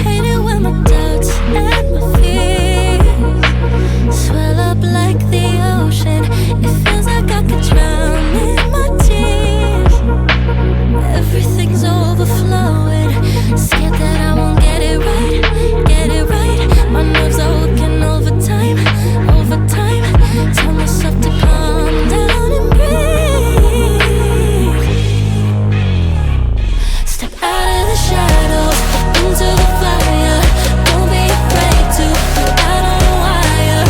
Hate it when my doubts and my fears swell up like the ocean. It feels like I could drown in my tears. Everything's overflowing. Scared that I won't get it right, get it right. My nerves are working overtime, overtime. Tell myself to calm down and breathe. Step out of the shadows, into the fire. Don't be afraid to go out on a wire.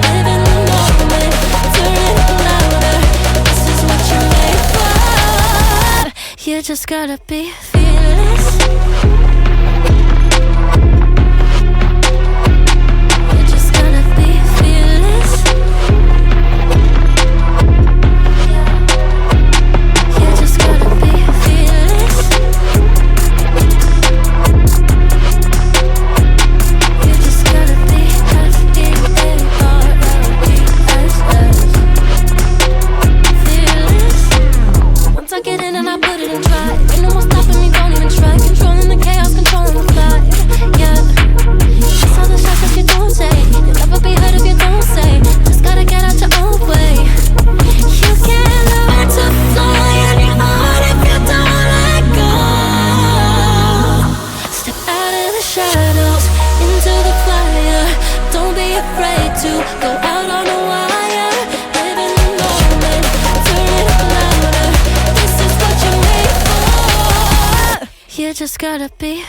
Live in the moment, turn it up louder. This is what you're made for. You just gotta be fearless. You just gotta be fearless. You just gotta be fearless. You just gotta be F-E-A-R-L-E-S-S. Fearless. Once I get in and I put it in drive, ain't no more stopping me, don't even try. Controlling the chaos, controlling the vibe. Yeah. That's all the shots that you don't take. You'll never be heard if you don't say. Just gotta get out your own way. You can't learn to fly on your own if you don't let go. Step out of the shadows, into the fire. Don't be afraid to go out on a wire. Live in the moment, turn it up louder. This is what you're made for. You just gotta be